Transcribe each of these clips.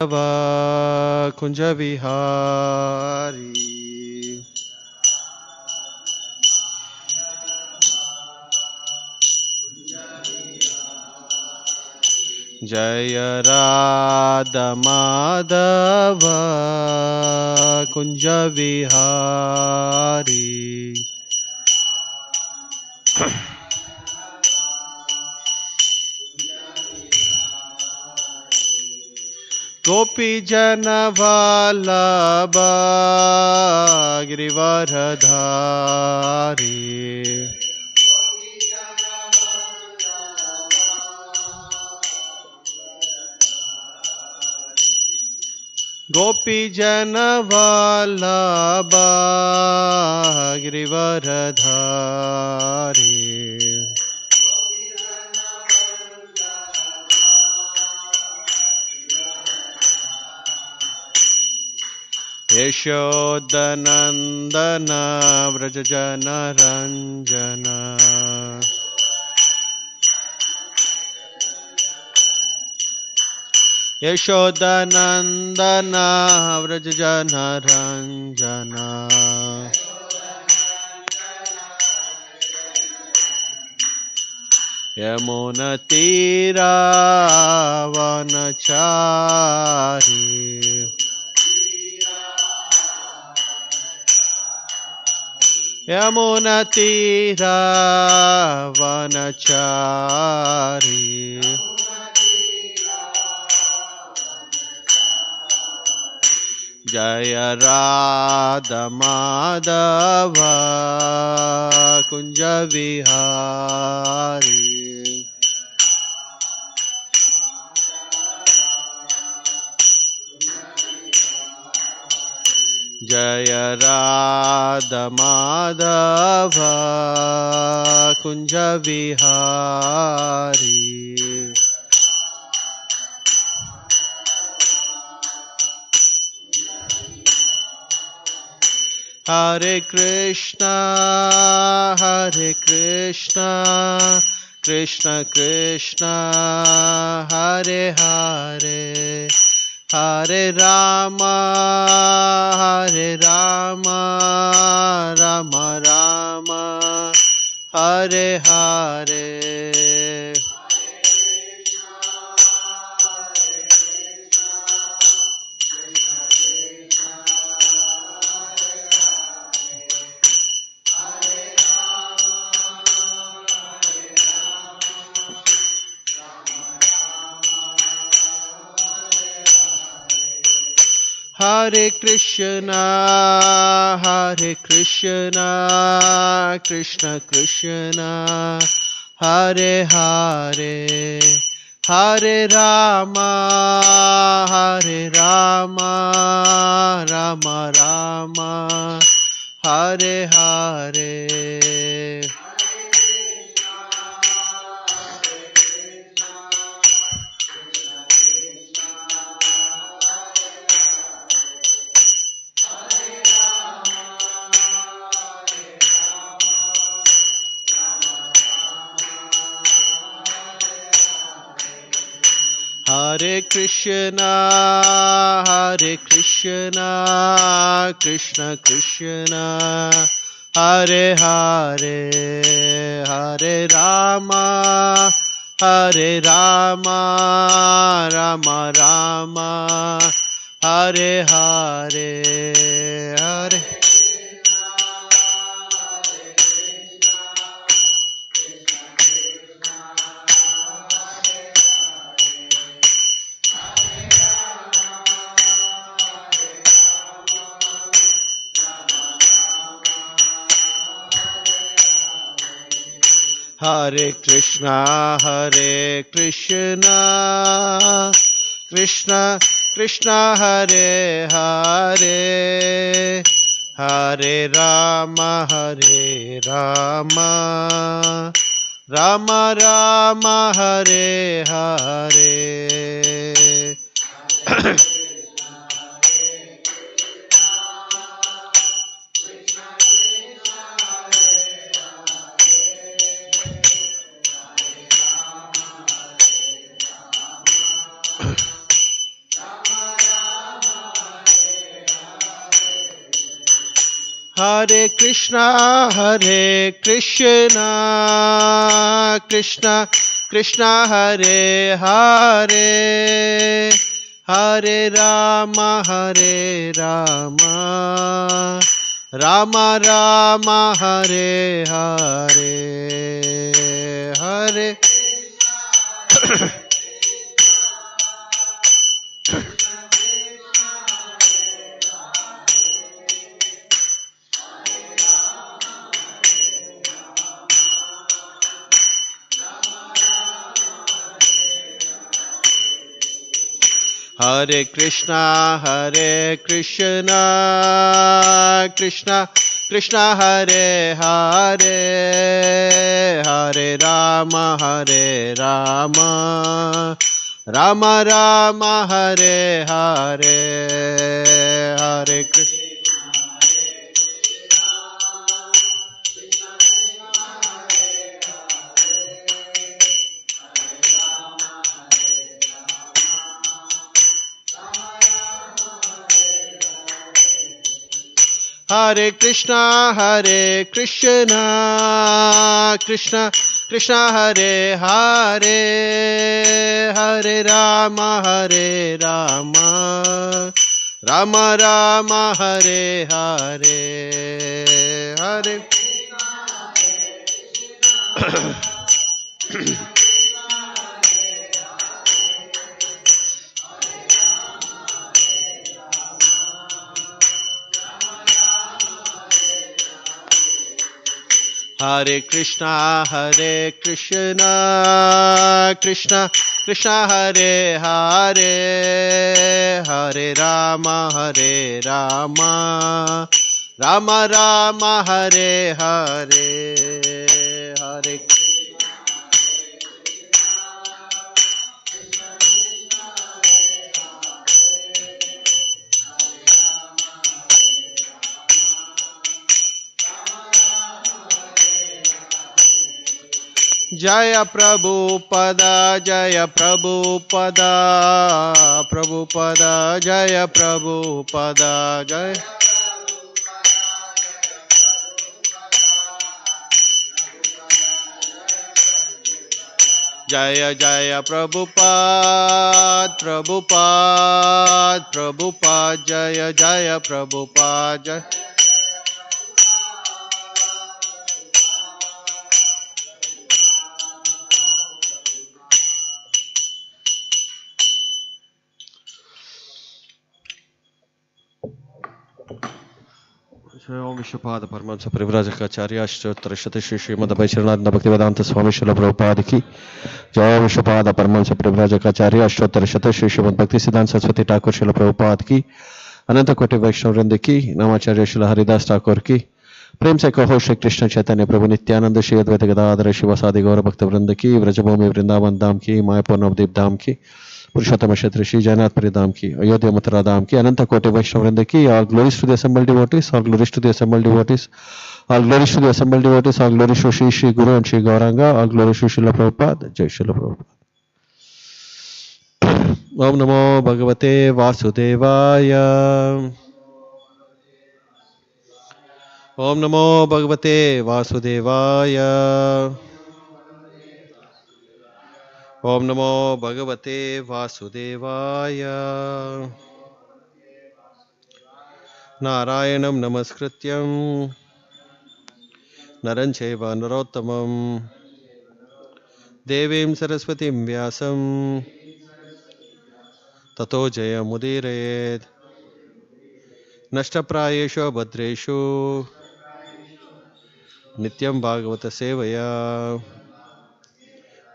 Kunja Vihari. Jaya Radha Madhava Kunja Vihari. Gopi Jana Vallabha Girivaradhari. Gopi Jana Vallabha Girivaradhari. Yashodanandana Vrajajana Ranjana. Yashodanandana Vrajajana Ranjana. Yamuna Tira Vanachari. Yamuna Tira Vanachari. Jaya Radha Madhava Kunja Vihari. Jaya Radha Madhava Kunja Vihari. Hare Krishna, Krishna Krishna, Hare Hare, Hare Rama, Rama Rama, Hare Hare. Hare Krishna, Krishna Krishna, Hare Hare, Hare Rama, Rama Rama, Hare Hare. Hare Krishna, Krishna Krishna, Hare Hare, Hare Rama, Rama Rama, Hare Hare, Hare. Hare Krishna, Krishna Krishna, Hare Hare, Hare Rama, Rama Rama, Hare Hare. Hare Krishna, Krishna Krishna, Hare Hare, Hare Rama, Rama Rama, Hare Hare, Hare Hare Krishna, Krishna Krishna, Hare Hare, Hare Rama, Rama Rama, Hare Hare, Hare Krishna. Hare Krishna, Krishna Krishna, Hare Hare, Hare Rama, Rama Rama, Hare Hare, Hare Hare Krishna, Krishna Krishna, Hare Hare, Hare Rama, Rama Rama, Hare Hare, Hare Jaya Prabhupada, Jaya Prabhupada, Prabhupada, Jaya Prabhupada, Jaya Jaya Jaya Prabhupada, Prabhupada, Prabhupada, Jaya Jaya Prabhupada, Jaya Om Vishwapada Paramahansa Parivrajakacharya Ashtottara Shata Shri Srimad Abhaicharananda Bhaktivedanta Swami Srila Prabhupada ki Jai. Om Vishwapada Paramahansa Parivrajakacharya Ashtottara Shata Shri Srimad Bhaktisiddhanta Saraswati Thakur Srila Prabhupada ki Ananta Koti Vaishnava Vrinda ki Namacharya Srila Haridas Thakur ki प्रेम से कहो श्री कृष्ण चैतन्य प्रभु नित्यानंद श्री अद्वैत गदाधर शिवासादि गौर भक्त वृंद की व्रजभूमि वृंदावन धाम की मायापुर नवदीप धाम की पुरुषोत्तम क्षेत्र श्री जगन्नाथपुरी धाम की अयोध्या मथुरा धाम की अनंत कोटि वैष्णव वृंद की all glories to the assembled devotees, all glories to the assembled devotees, all glories to the assembled devotees, all glories to Shri Guru and Shri Gauranga, all glories to Srila Prabhupada. Jai Srila Prabhupada. Om Namo Bhagavate Vasudevaya. Om Namo Bhagavate Vasudevaya. Om Namo Bhagavate Vasudevaya. Narayanam Namaskrityam Narancheva Narottamam Devim Saraswatim Vyasam Tato Jayamudire Nashtaprayeshu Bhadreshu Nityam Bhagavata Sevaya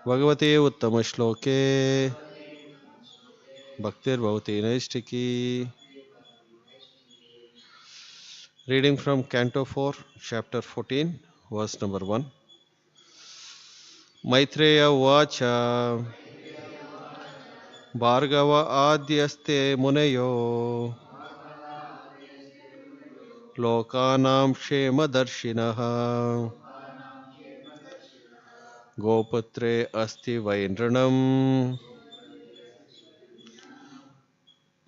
Bhagavate Uttama Shloke Bhaktir Bhavati Naistiki. Reading from Canto 4, Chapter 14, verse number 1. Maitreya Vacha Bhargava Adyaste Muneyo Lokanam Shema Darshinaha Gopatre Asti Vaindranam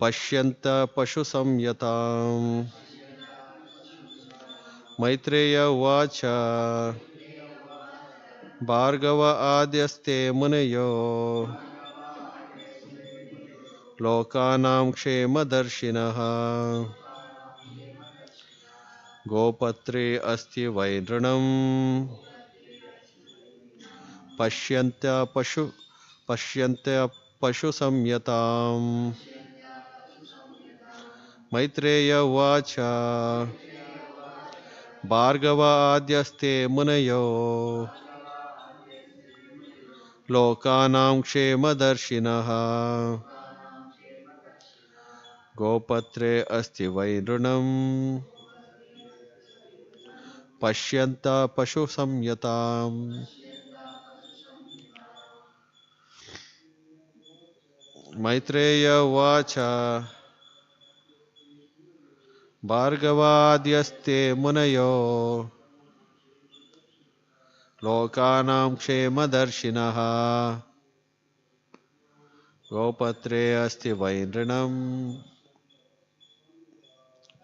Pashyanta Pashu Samyatam Maitreya Uvacha Bhargava Adyaste Munayo Lokanam Kshema Darshinaha Gopatre Asti Vaidranam Pashyantya Pashu Samyatam Maitreya Uvacha Bhargava Adyaste Munayo Lokanam Kshema Darshinaha Gopatre Asti Vaidranam Pashyanta Pashu Samyatam Maitreya Vacha Bhargavadyaste Munayo Lokanam Kshema Darshinaha Gopatre Asti Vaidranam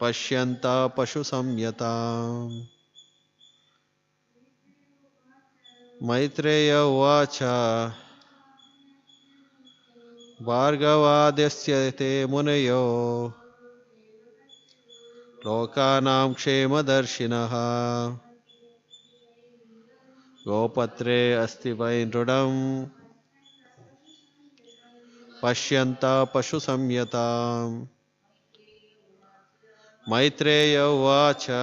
Pashyanta Pashu Samyatam Maitreya Vacha Bhargavadyaste Munayo Lokanam Kshema Darshinaha Gopatre Asti Vaidranam Pashyanta Pashu Samyatam Maitreya Vacha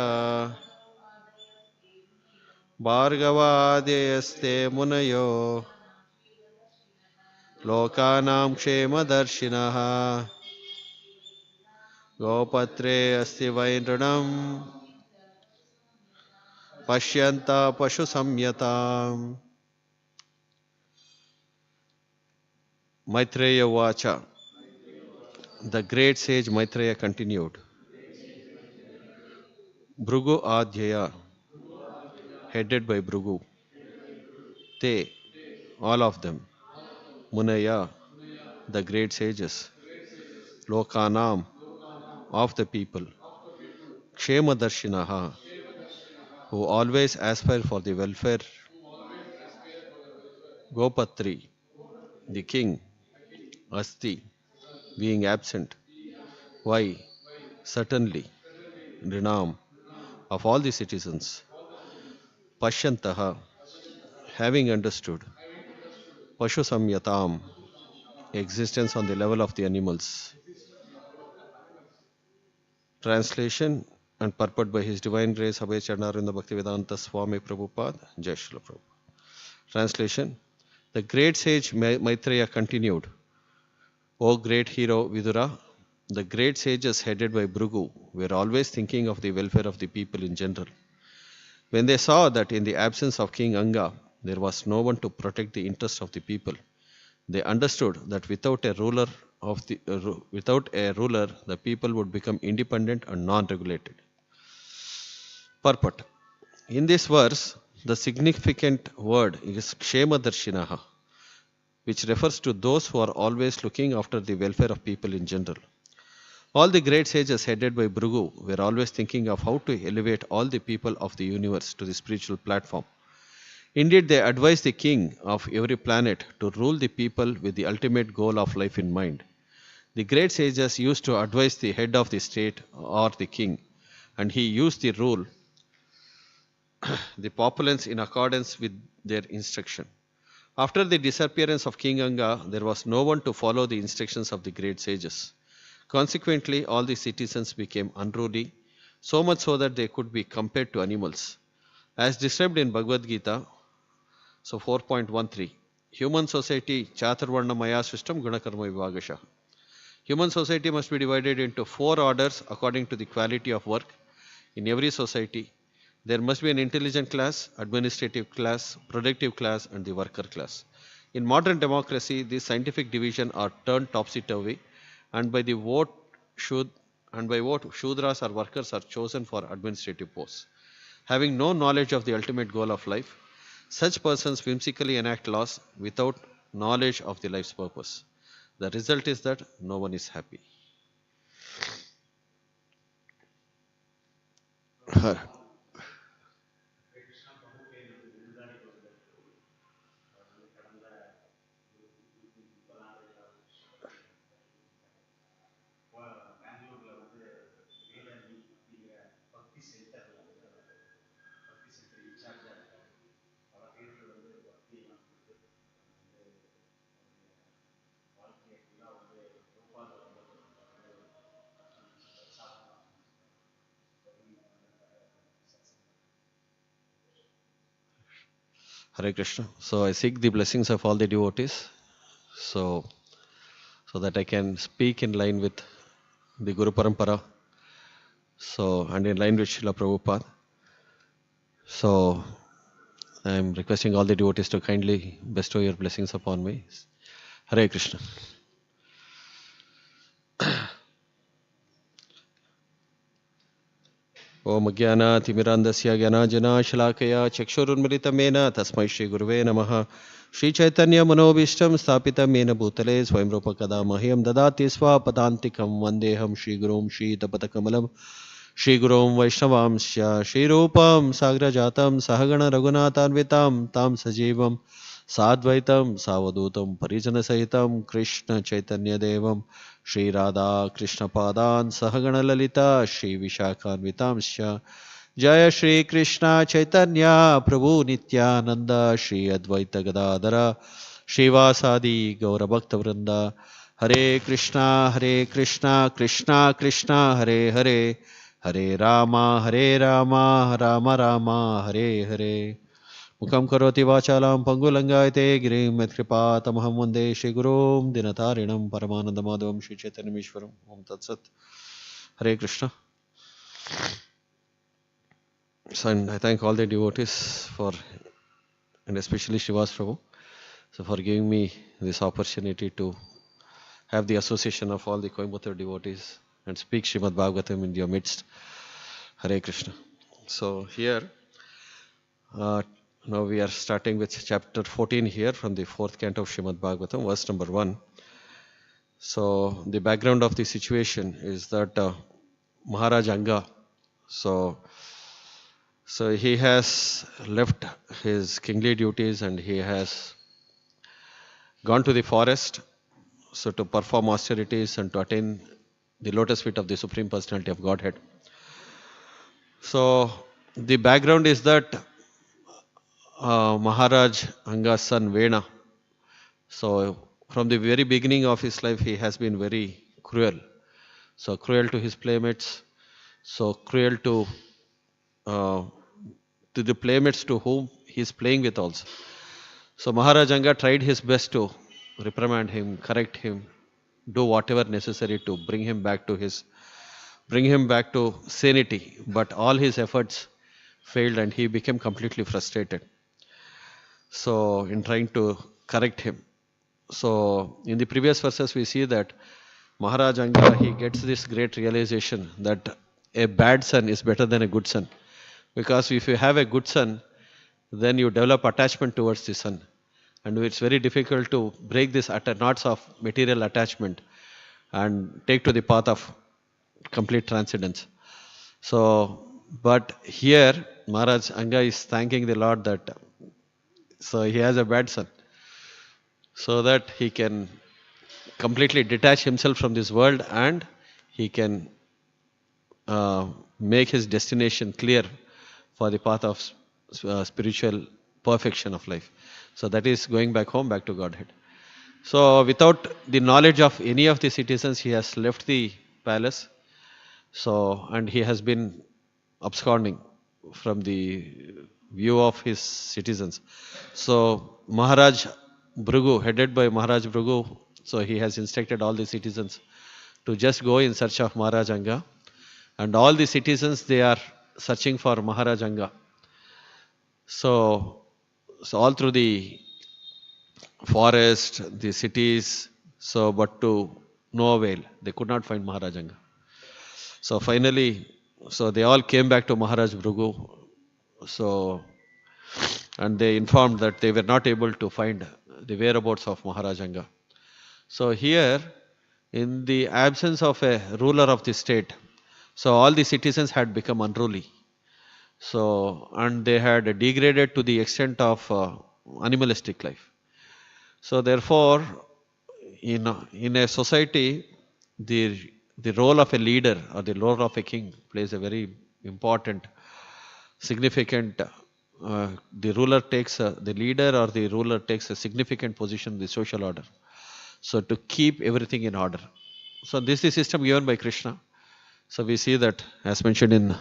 Bhargavadyaste Munayo Lokanam Kshema Darshinaha Gopatre Asti Vaidranam Pashyanta Pashu Samyatam Maitreya Vacha. The great sage Maitreya continued. Bhrugu Adhyaya, headed by Bhrugu. They, all of them. Munaya, the great sages. Lokanam, of the people. Kshema Darshinaha, who always aspire for the welfare. Gopatri, the king. Asti, being absent. Why? Certainly. Rinam, of all the citizens. Pashyantaha, having understood. Pashu Samyatam, existence on the level of the animals. Translation and purport by His Divine Grace Abhay Charnarinda Bhaktivedanta Swami Prabhupada, Jai Srila Prabhupada. Translation. The great sage Maitreya continued, O great hero Vidura, the great sages headed by Bhrigu were always thinking of the welfare of the people in general. When they saw that in the absence of King Anga, there was no one to protect the interests of the people, they understood that without a ruler, the people would become independent and non-regulated. Purport. In this verse, the significant word is Kshema Darshinaha, which refers to those who are always looking after the welfare of people in general. All the great sages headed by Bhrigu were always thinking of how to elevate all the people of the universe to the spiritual platform. Indeed, they advised the king of every planet to rule the people with the ultimate goal of life in mind. The great sages used to advise the head of the state or the king, and he used to rule the populace in accordance with their instruction. After the disappearance of King Anga, there was no one to follow the instructions of the great sages. Consequently, all the citizens became unruly, so much so that they could be compared to animals. As described in Bhagavad Gita, so 4.13, human society Chaturvarna Maya system Gunakarma Vivagasha. Human society must be divided into 4 orders according to the quality of work. In every society, there must be an intelligent class, administrative class, productive class, and the worker class. In modern democracy, these scientific divisions are turned topsy-turvy, and by vote, Shudras or workers are chosen for administrative posts. Having no knowledge of the ultimate goal of life, such persons whimsically enact laws without knowledge of the life's purpose. The result is that no one is happy. Hare Krishna. So I seek the blessings of all the devotees, so that I can speak in line with the Guru Parampara, so and in line with Srila Prabhupada. So I am requesting all the devotees to kindly bestow your blessings upon me. Hare Krishna. Om Jnana Timirandasya Jnana Shalakaya Chakshurunmilitamena Tasmai Shri Guruve Namaha Shri Chaitanya Manobishtam Sthapitam Mena Bhutale Swayamrupa Kada Mahyam Dadati Swapadantikam Vandeham Shri Gurum Shri Tapatakamalam Shri Gurum Vaishnavamsya Shri Rupam Sagrajatam Sahagana Raghunathanvitam Tam Sajivam Sadvaitam Savadutam Parijana Sahitam Krishna Chaitanya Devam Shri Radha Krishna Padan Sahagana Lalita Shri Vishakhanvitamsya Jaya Shri Krishna Chaitanya Prabhu Nityananda Shri Advaita Gadadara Shri Vasadi Gaura Bhakta Vrinda Hare Krishna Krishna Krishna Hare Hare Hare Rama Rama Rama Hare Hare Mukam karoti vachalam pangulangayate girim metkripa tamaham vande Shri Gurum dinatarinam paramananda madhavam Shri Chaitanyamishwaram. Om Tat Sat. Hare Krishna. So, and I thank all the devotees for, and especially Shivas Prabhu, so for giving me this opportunity to have the association of all the Coimbatore devotees and speak Srimad Bhagavatam in your midst. Hare Krishna. So here, now we are starting with chapter 14 here from the 4th canto of Srimad Bhagavatam, verse number 1. So the background of the situation is that Maharaj Anga, so he has left his kingly duties and he has gone to the forest, so to perform austerities and to attain the lotus feet of the Supreme Personality of Godhead. So the background is that Maharaj Anga's son Vena, so from the very beginning of his life he has been very cruel. So cruel to his playmates, so cruel to the playmates to whom he is playing with also. So Maharaj Anga tried his best to reprimand him, correct him, do whatever necessary to bring him back to sanity, but all his efforts failed and he became completely frustrated. So in trying to correct him. So in the previous verses we see that Maharaj Anga, he gets this great realization that a bad son is better than a good son. Because if you have a good son, then you develop attachment towards the son. And it's very difficult to break this knots of material attachment and take to the path of complete transcendence. So, but here Maharaj Anga is thanking the Lord that so he has a bad son, so that he can completely detach himself from this world and he can make his destination clear for the path of spiritual perfection of life. So that is going back home, back to Godhead. So without the knowledge of any of the citizens, he has left the palace. So, and he has been absconding from the view of his citizens. So Maharaj Bhrigu, headed by Maharaj Bhrigu, so he has instructed all the citizens to just go in search of Maharaj Anga. And all the citizens, they are searching for Maharaj Anga. So all through the forest, the cities, so but to no avail. They could not find Maharaj Anga. So finally, so they all came back to Maharaj Bhrigu. So, and they informed that they were not able to find the whereabouts of Maharaj Anga. So here, in the absence of a ruler of the state, so all the citizens had become unruly. So, and they had degraded to the extent of animalistic life. So therefore, in a society, the role of a leader or the role of a king plays a very important, significant. The leader or the ruler takes a significant position in the social order. So to keep everything in order. So this is the system given by Krishna. So we see that as mentioned in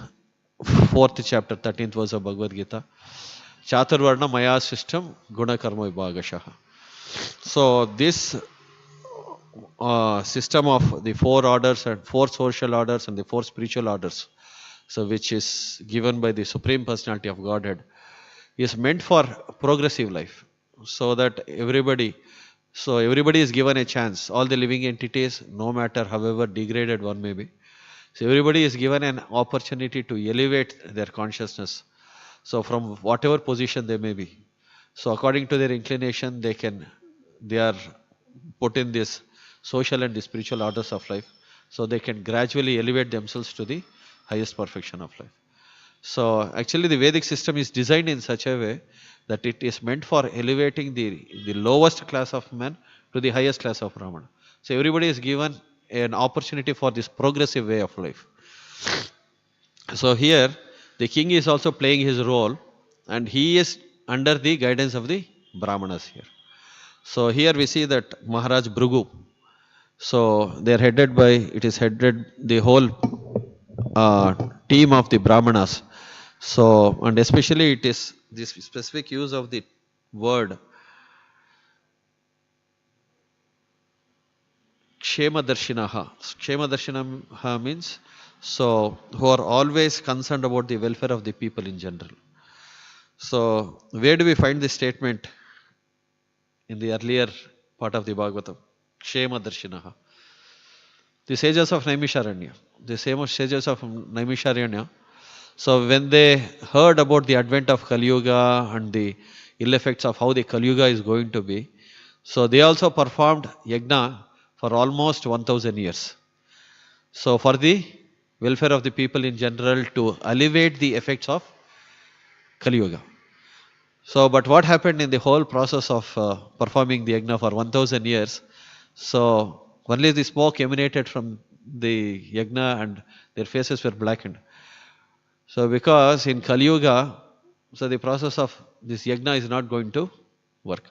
4th chapter, 13th verse of Bhagavad Gita. Chaturvarna Maya system, Guna Karma Vibhagashaha. So this system of the four orders and four social orders and the four spiritual orders, so which is given by the Supreme Personality of Godhead, is meant for progressive life, so that everybody is given a chance. All the living entities, no matter however degraded one may be, so everybody is given an opportunity to elevate their consciousness. So from whatever position they may be, so according to their inclination, they are put in this social and the spiritual orders of life, so they can gradually elevate themselves to the highest perfection of life. So actually the Vedic system is designed in such a way that it is meant for elevating the lowest class of men to the highest class of Brahmana. So everybody is given an opportunity for this progressive way of life. So here the king is also playing his role, and he is under the guidance of the Brahmanas here. So here we see that Maharaj Bhrigu. So they are headed by, it is headed the whole team of the Brahmanas. So, and especially it is this specific use of the word Kshema Darshinaha. Kshema Darshinaha means, so who are always concerned about the welfare of the people in general. So where do we find this statement in the earlier part of the Bhagavatam? Kshema Darshinaha. The sages of Naimisharanya. The same sages of Naimisharanya. So when they heard about the advent of Kali Yuga and the ill effects of how the Kali Yuga is going to be, so they also performed yajna for almost 1000 years. So for the welfare of the people in general, to alleviate the effects of Kali Yuga. So but what happened in the whole process of performing the yajna for 1000 years, so only the smoke emanated from the yajna and their faces were blackened. So because in Kali Yuga, so the process of this yajna is not going to work.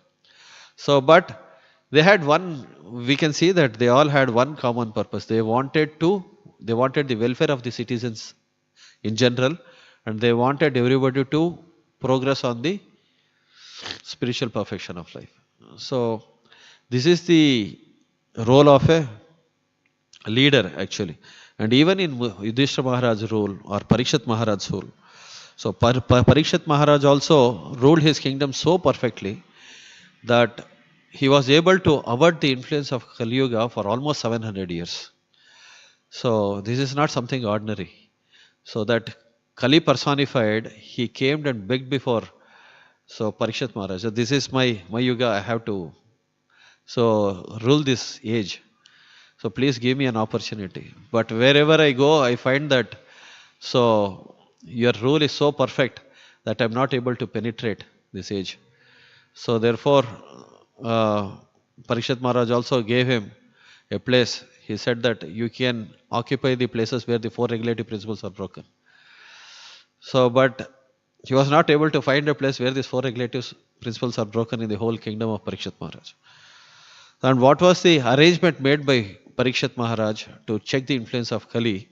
So but they had one, we can see that they all had one common purpose. They wanted the welfare of the citizens in general, and they wanted everybody to progress on the spiritual perfection of life. So this is the role of a leader actually. And even in Yudhishthira Maharaj's rule or Parikshit Maharaj's rule, so Parikshit Maharaj also ruled his kingdom so perfectly that he was able to avert the influence of Kali Yuga for almost 700 years. So this is not something ordinary. So that Kali personified, he came and begged before so Parikshit Maharaj. So this is my Yuga, I have to so rule this age. So please give me an opportunity. But wherever I go, I find that so your rule is so perfect that I'm not able to penetrate this age. So therefore, Parikshit Maharaj also gave him a place. He said that you can occupy the places where the four regulative principles are broken. So, but he was not able to find a place where these four regulative principles are broken in the whole kingdom of Parikshit Maharaj. And what was the arrangement made by Parikshit Maharaj to check the influence of Kali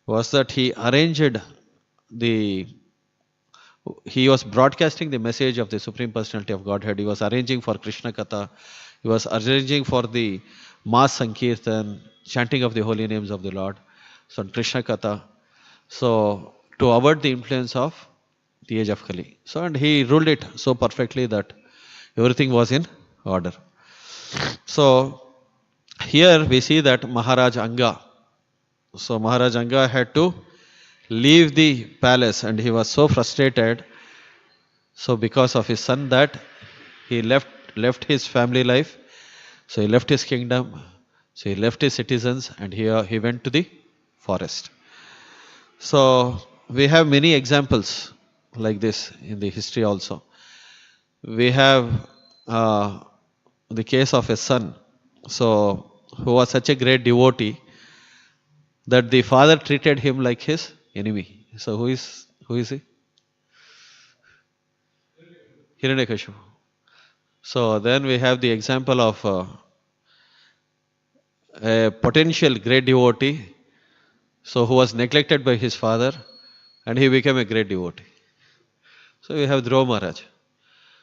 was that he was broadcasting the message of the Supreme Personality of Godhead. He was arranging for Krishna Katha. He was arranging for the mass Sankirtan, chanting of the holy names of the Lord. So Krishna Katha. So to avert the influence of the age of Kali. So and he ruled it so perfectly that everything was in order. So here we see that Maharaj Anga. So Maharaj Anga had to leave the palace, and he was so frustrated. So because of his son, that he left his family life. So he left his kingdom. So he left his citizens, and he went to the forest. So we have many examples like this in the history also. We have the case of a son, so who was such a great devotee that the father treated him like his enemy. So who is he? Hiranyakashipu. So then we have the example of a potential great devotee, so who was neglected by his father, and he became a great devotee. So we have Dhruva Maharaj.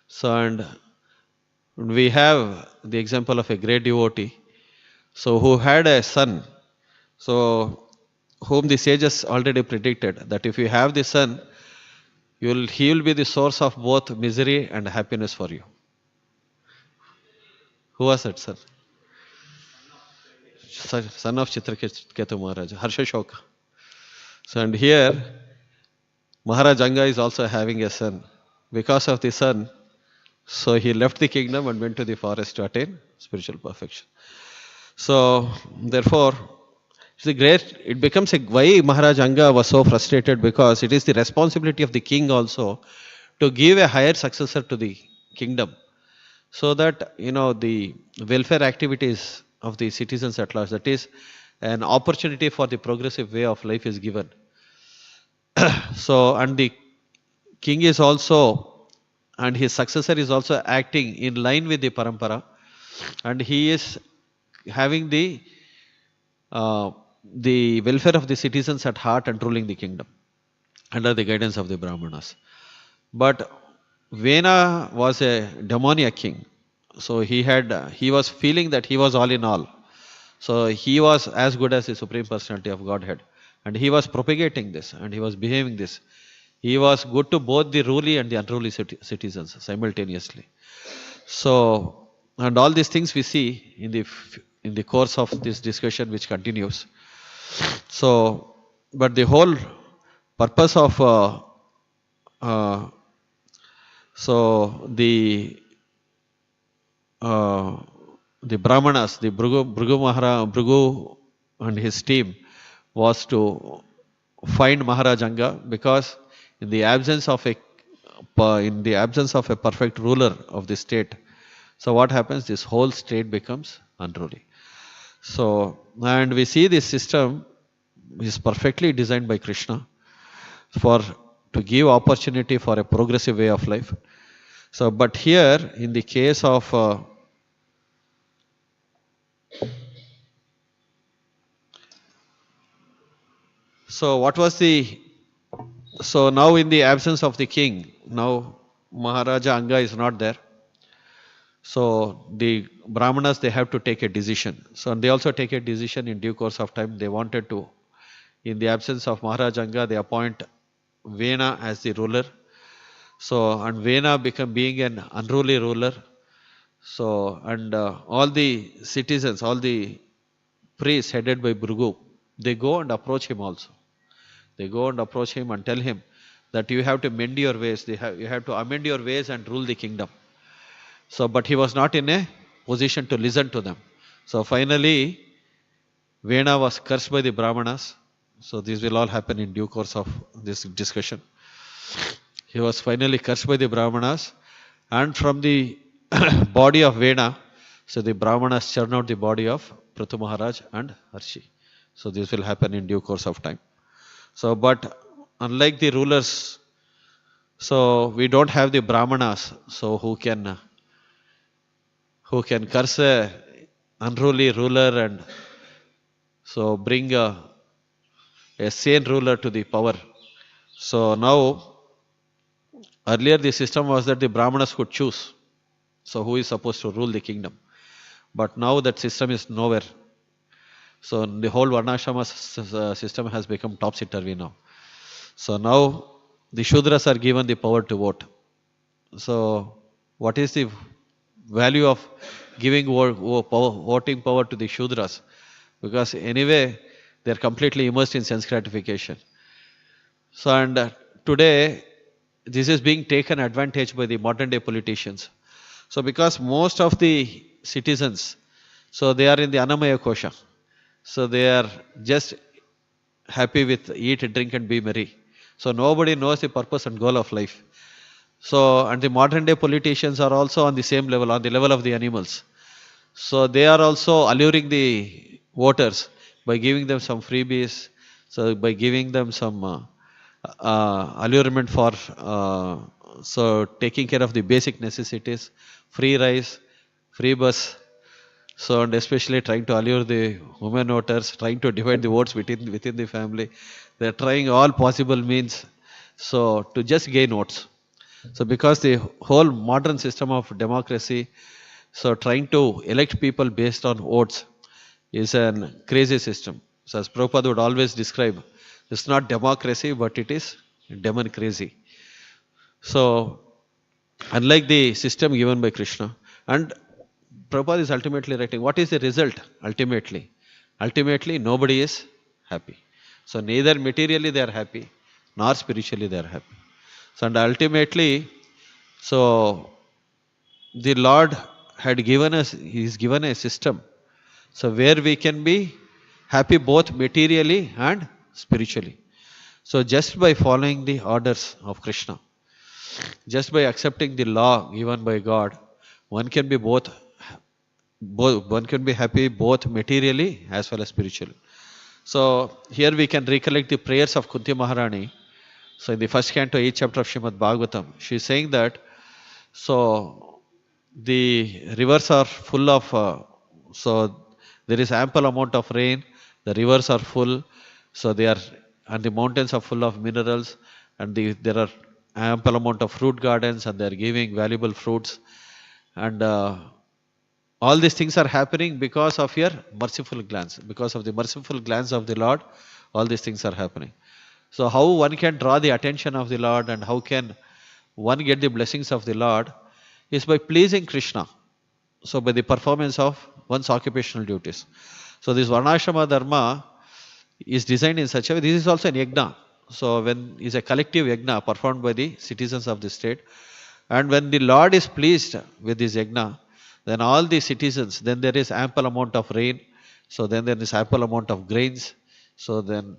So and we have the example of a great devotee, so who had a son, so whom the sages already predicted that if you have the son, he will be the source of both misery and happiness for you. Who was that son? Son of Chitraketu Maharaj, Harsha Shoka. So and here Maharaj Anga is also having a son. Because of the son, so he left the kingdom and went to the forest to attain spiritual perfection. So therefore, it becomes why Maharaj Anga was so frustrated, because it is the responsibility of the king also to give a higher successor to the kingdom, so that the welfare activities of the citizens at large, that is an opportunity for the progressive way of life is given. So and the king is also, and his successor is also acting in line with the parampara, and he is having the welfare of the citizens at heart and ruling the kingdom under the guidance of the Brahmanas. But Vena was a demoniac king, so he was feeling that he was all in all. So he was as good as the Supreme Personality of Godhead, and he was propagating this, and he was behaving this. He was good to both the ruly and the unruly citizens simultaneously. So, and all these things we see in the course of this discussion, which continues. So, but the whole purpose of so the Brahmanas, the Bhrigu and his team was to find Maharaj Anga, because in the absence of a perfect ruler of the state, so what happens? This whole state becomes unruly. So, and we see this system is perfectly designed by Krishna to give opportunity for a progressive way of life. So, but here in the case of so now in the absence of the king, now Maharaja Anga is not there. So the Brahmanas, they have to take a decision. So they also take a decision in due course of time. They wanted to, in the absence of Maharaja Anga, they appoint Vena as the ruler. So, and Vena being an unruly ruler. So, and all the citizens, all the priests headed by Bhrigu, they go and approach him also. They go and approach him and tell him that you have to mend your ways, you have to amend your ways and rule the kingdom. So, but he was not in a position to listen to them. So finally, Vena was cursed by the Brahmanas. So this will all happen in due course of this discussion. He was finally cursed by the Brahmanas, and from the body of Vena, so the Brahmanas churn out the body of Prithu Maharaj and Harshi. So this will happen in due course of time. So, but unlike the rulers, so we don't have the Brahmanas, so who can curse a unruly ruler and so bring a sane ruler to the power. So now, earlier the system was that the Brahmanas could choose, so who is supposed to rule the kingdom. But now that system is nowhere. So the whole Varnashrama system has become topsy-turvy now. So now the Shudras are given the power to vote. So what is the value of giving voting power to the Shudras? Because anyway, they are completely immersed in sense gratification. So and today, this is being taken advantage by the modern day politicians. So because most of the citizens, so they are in the Annamaya Kosha. So they are just happy with eat, drink and be merry. So nobody knows the purpose and goal of life. So, and the modern day politicians are also on the same level, on the level of the animals. So they are also alluring the voters by giving them some freebies, so by giving them some allurement for so taking care of the basic necessities, free rice, free bus. So, and especially trying to allure the women voters, trying to divide the votes within the family. They are trying all possible means, so to just gain votes. So because the whole modern system of democracy, so trying to elect people based on votes is a crazy system. So as Prabhupada would always describe, it's not democracy, but it is demon crazy. So unlike the system given by Krishna, and Prabhupada is ultimately writing, what is the result ultimately? Ultimately, nobody is happy. So neither materially they are happy, nor spiritually they are happy. So and ultimately, so the Lord had given us, He's given a system. So where we can be happy both materially and spiritually. So just by following the orders of Krishna, just by accepting the law given by God, one can be both one can be happy both materially as well as spiritually. So here we can recollect the prayers of Kunti Maharani. So in the first canto, 8th chapter of Srimad Bhagavatam, she is saying that so the rivers are full of so there is ample amount of rain, the rivers are full, so they are, and the mountains are full of minerals, and there are ample amount of fruit gardens, and they are giving valuable fruits, and all these things are happening because of your merciful glance, because of the merciful glance of the Lord. All these things are happening. So how one can draw the attention of the Lord, and how can one get the blessings of the Lord, is by pleasing Krishna. So by the performance of one's occupational duties. So this Varnashrama Dharma is designed in such a way. This is also an yajna. So when is a collective yajna performed by the citizens of the state, and when the Lord is pleased with this yajna, then all the citizens, then there is ample amount of rain. So then there is ample amount of grains. So then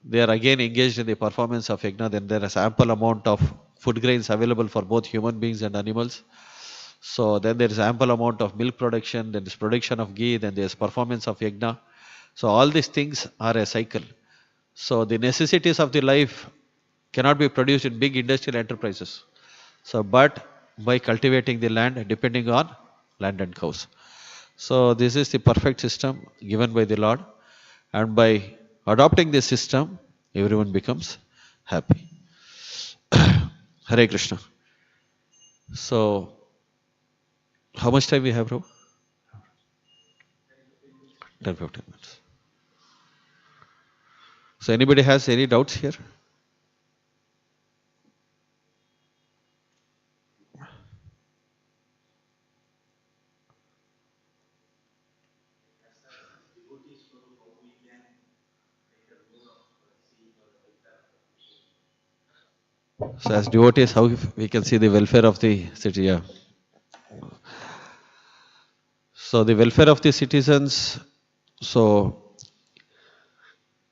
they are again engaged in the performance of yajna. Then there is ample amount of food grains available for both human beings and animals. So then there is ample amount of milk production, then there's production of ghee, then there's performance of yajna. So all these things are a cycle. So the necessities of the life cannot be produced in big industrial enterprises. So but by cultivating the land, depending on land and cows. So this is the perfect system given by the Lord, and by adopting this system, everyone becomes happy. Hare Krishna. So how much time we have, bro? 10-15 minutes. So anybody has any doubts here? So as devotees, how we can see the welfare of the city? Yeah. So the welfare of the citizens, so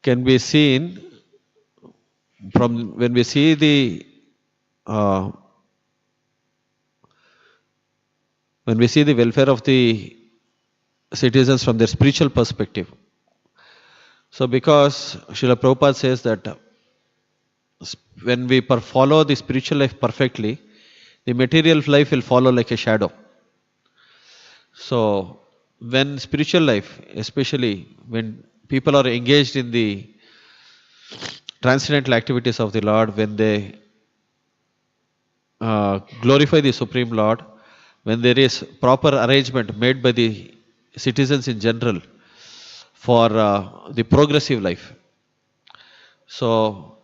can be seen from when we see the uh, when we see the welfare of the citizens from their spiritual perspective. So because Srila Prabhupada says that when we follow the spiritual life perfectly, the material life will follow like a shadow. So when spiritual life, especially when people are engaged in the transcendental activities of the Lord, when they glorify the Supreme Lord, when there is proper arrangement made by the citizens in general for the progressive life. So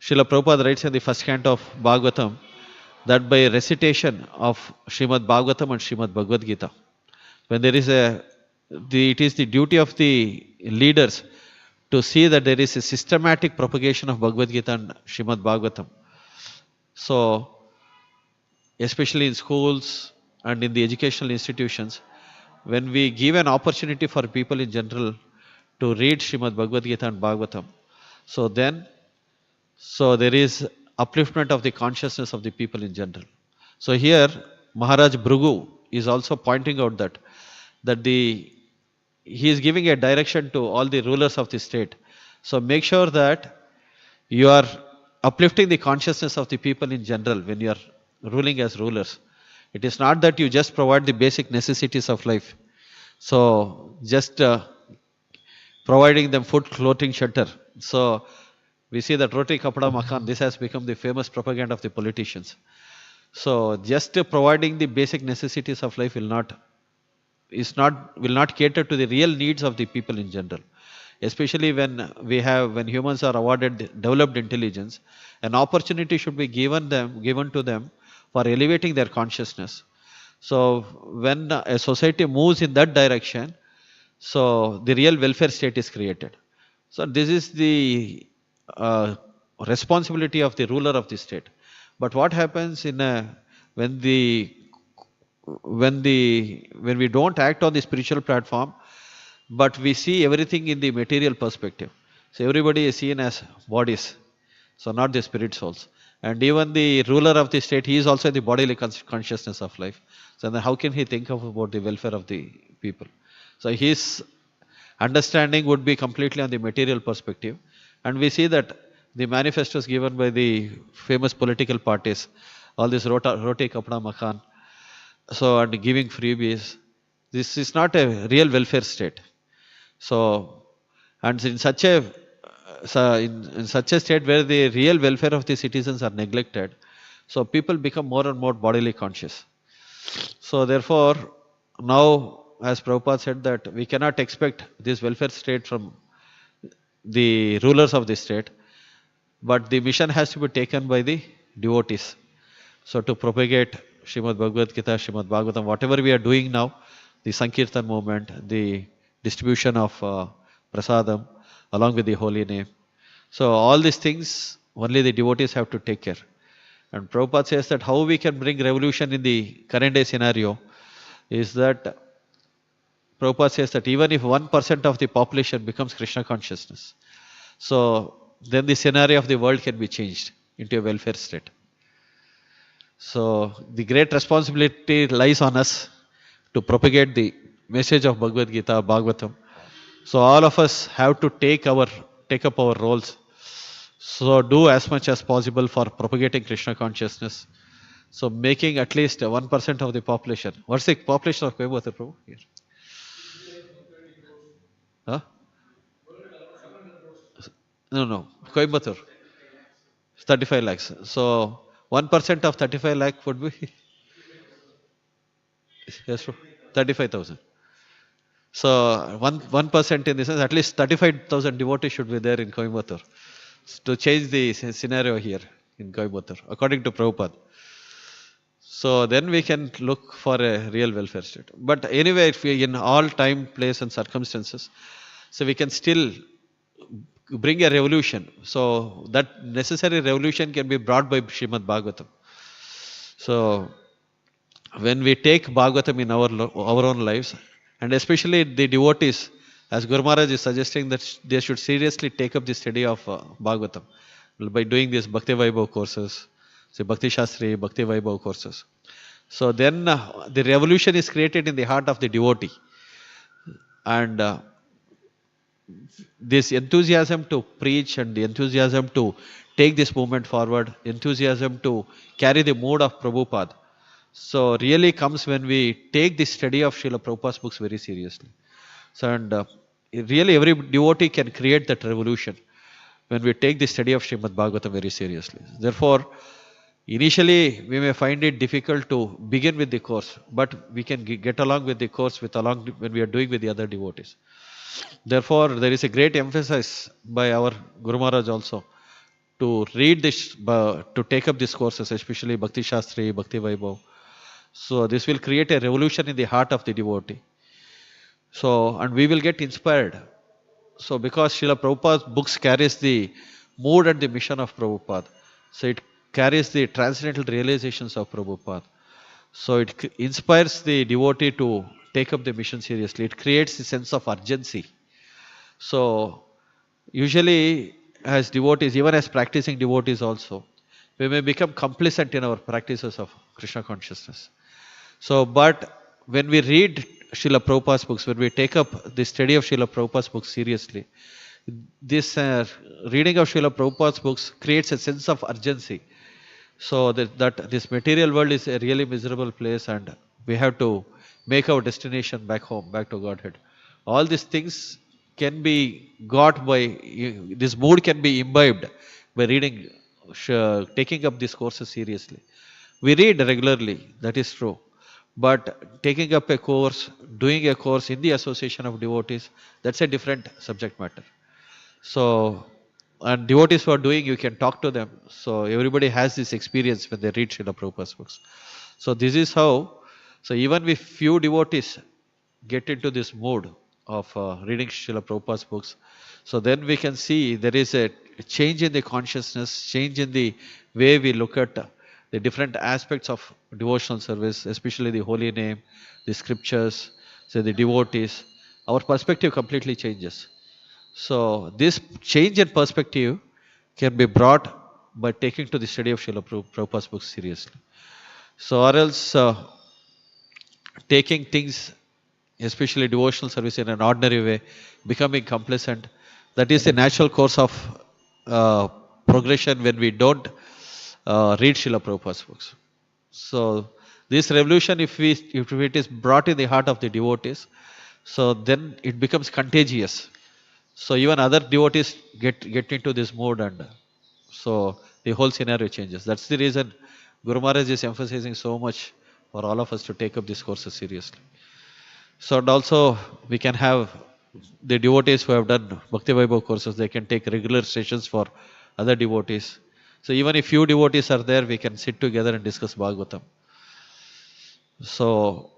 Srila Prabhupada writes in the first canto of Bhagavatam that by recitation of Srimad Bhagavatam and Srimad Bhagavad Gita, when there is it is the duty of the leaders to see that there is a systematic propagation of Bhagavad Gita and Srimad Bhagavatam. So especially in schools and in the educational institutions, when we give an opportunity for people in general to read Srimad Bhagavad Gita and Bhagavatam, so then there is upliftment of the consciousness of the people in general. So here Maharaj Bhrigu is also pointing out that he is giving a direction to all the rulers of the state. So make sure that you are uplifting the consciousness of the people in general when you are ruling as rulers. It is not that you just provide the basic necessities of life. So just providing them food, clothing, shelter. So we see that roti, kapda, makan, this has become the famous propaganda of the politicians. So just providing the basic necessities of life will not cater to the real needs of the people in general. Especially when humans are awarded developed intelligence, an opportunity should be given to them for elevating their consciousness. So when a society moves in that direction, so the real welfare state is created. So this is the uh, responsibility of the ruler of the state. But what happens when the when we don't act on the spiritual platform, but we see everything in the material perspective. So everybody is seen as bodies, so not the spirit souls. And even the ruler of the state, he is also the bodily consciousness of life. So then how can he think of about the welfare of the people? So his understanding would be completely on the material perspective. And we see that the manifestos given by the famous political parties, all this roti kapda makan, so and giving freebies, this is not a real welfare state. So, and in such a state where the real welfare of the citizens are neglected, so people become more and more bodily conscious. So therefore, now as Prabhupada said that we cannot expect this welfare state from the rulers of the state, but the mission has to be taken by the devotees. So to propagate Srimad Bhagavad Gita, Srimad Bhagavatam, whatever we are doing now, the Sankirtan movement, the distribution of prasadam along with the holy name. So all these things only the devotees have to take care. And Prabhupada says that how we can bring revolution in the current day scenario is that Prabhupada says that even if 1% of the population becomes Krishna consciousness, so then the scenario of the world can be changed into a welfare state. So the great responsibility lies on us to propagate the message of Bhagavad Gita, Bhagavatam. So all of us have to take up our roles. So do as much as possible for propagating Krishna consciousness. So making at least 1% of the population. What's the population of Coimbatore, Prabhu? Here. Huh? No, no. Coimbatore. 35 lakhs. So 1% of 35 lakh would be yes, 35,000. So 1% in this sense, at least 35,000 devotees should be there in Coimbatore to change the scenario here in Coimbatore, according to Prabhupada. So then we can look for a real welfare state. But anyway, if we in all time, place, and circumstances, so we can still bring a revolution. So that necessary revolution can be brought by Srimad Bhagavatam. So when we take Bhagavatam in our own lives, and especially the devotees, as Guru Maharaj is suggesting that they should seriously take up the study of Bhagavatam by doing these Bhakti Vaibhav courses, say Bhakti Shastri, Bhakti Vaibhav courses. So then the revolution is created in the heart of the devotee. And this enthusiasm to preach and the enthusiasm to take this movement forward, enthusiasm to carry the mood of Prabhupada, so really comes when we take the study of Srila Prabhupada's books very seriously. So and really every devotee can create that revolution when we take the study of Srimad Bhagavatam very seriously. Therefore, initially we may find it difficult to begin with the course, but we can get along with the course when we are doing with the other devotees. Therefore, there is a great emphasis by our Guru Maharaj also to read this, to take up these courses, especially Bhakti Shastri, Bhakti Vaibhav. So this will create a revolution in the heart of the devotee. So, and we will get inspired. So because Srila Prabhupada's books carries the mood and the mission of Prabhupada. So it carries the transcendental realizations of Prabhupada. So it inspires the devotee to take up the mission seriously. It creates a sense of urgency. So usually as devotees, even as practicing devotees also, we may become complacent in our practices of Krishna consciousness. So, but when we read Srila Prabhupada's books, when we take up the study of Srila Prabhupada's books seriously, this reading of Srila Prabhupada's books creates a sense of urgency. So that this material world is a really miserable place and we have to make our destination back home, back to Godhead. All these things can be got by, this mood can be imbibed by reading, taking up these courses seriously. We read regularly, that is true. But taking up a course, doing a course in the association of devotees, that's a different subject matter. So, and devotees who are doing, you can talk to them. So, everybody has this experience when they read Srila Prabhupada's books. So, this is how, so even if few devotees get into this mood of reading Srila Prabhupada's books, so then we can see there is a change in the consciousness, change in the way we look at the different aspects of devotional service, especially the holy name, the scriptures, say the devotees. Our perspective completely changes. So this change in perspective can be brought by taking to the study of Srila Prabhupada's books seriously. So or else taking things, especially devotional service in an ordinary way, becoming complacent, that is the natural course of progression when we don't read Srila Prabhupada's books. So this revolution, if it is brought in the heart of the devotees, so then it becomes contagious. So even other devotees get into this mode, and so the whole scenario changes. That's the reason Guru Maharaj is emphasizing so much for all of us to take up these courses seriously. So and also we can have the devotees who have done Bhakti Vaibhav courses, they can take regular sessions for other devotees. So even if few devotees are there, we can sit together and discuss Bhagavatam. So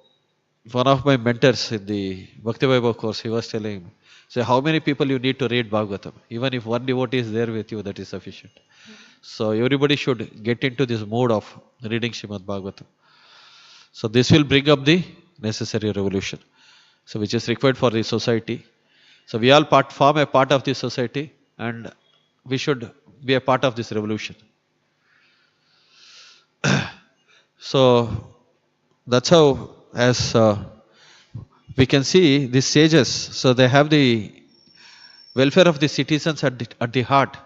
one of my mentors in the Bhakti Vaibhav course, he was telling me, so how many people you need to read Bhagavatam? Even if one devotee is there with you, that is sufficient. So everybody should get into this mode of reading Srimad Bhagavatam. So this will bring up the necessary revolution, so which is required for the society. So we all form a part of this society, and we should be a part of this revolution. So that's how, as we can see, these sages, so they have the welfare of the citizens at the heart.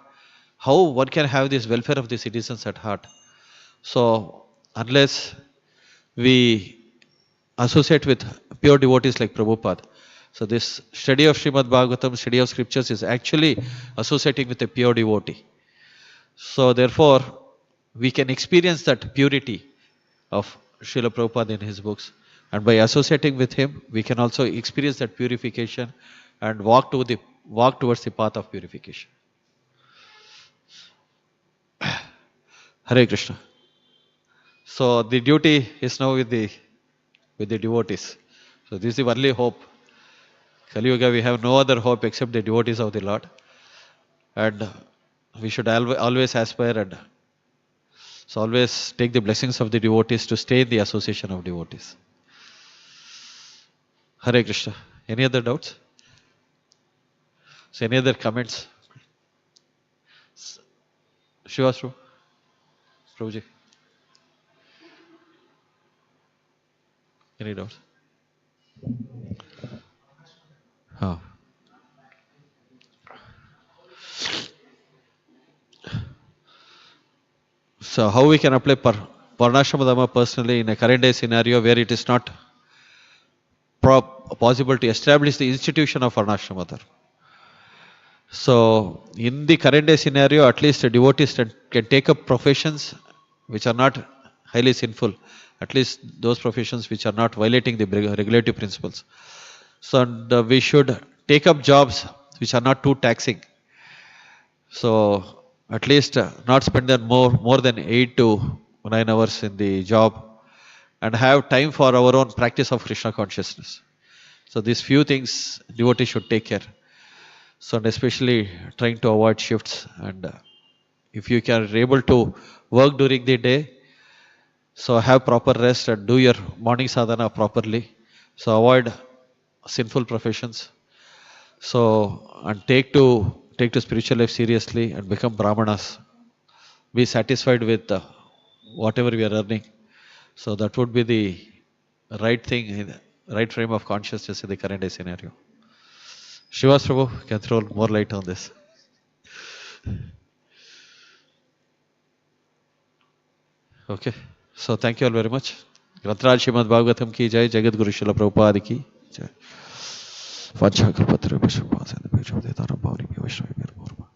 How one can have this welfare of the citizens at heart? So unless we associate with pure devotees like Prabhupada, so this study of Srimad Bhagavatam, study of scriptures is actually associating with a pure devotee. So therefore, we can experience that purity of Srila Prabhupada in his books. And by associating with him, we can also experience that purification and walk towards the path of purification. Hare Krishna. So the duty is now with the devotees. So this is the only hope. Kali Yuga, we have no other hope except the devotees of the Lord. And we should always aspire and so always take the blessings of the devotees to stay in the association of devotees. Hare Krishna. Any other doubts? So any other comments? Shivasru? Prabhuji? Any doubts? So how we can apply Varnashrama Dharma personally in a current day scenario where it is not possible to establish the institution of Varnashrama Dharma. So in the current day scenario, at least a devotee can take up professions which are not highly sinful, at least those professions which are not violating the regulative principles. So we should take up jobs which are not too taxing. So at least not spend more than 8 to 9 hours in the job, and have time for our own practice of Krishna consciousness. So these few things devotees should take care. So and especially trying to avoid shifts, and if you are able to work during the day, so have proper rest and do your morning sadhana properly. So avoid sinful professions. So and take to spiritual life seriously and become brahmanas. Be satisfied with whatever we are earning. So that would be the right thing, right frame of consciousness in the current day scenario. Shivas Prabhu can throw more light on this. Okay. So thank you all very much. Grantraj Srimad Bhagavatam ki jai, Jagat Guru Srila Prabhupada ki jai. Vancha Kalpatra Vishnu Vasana Vishnu Vedana Bhavani Vishnu Virmurma.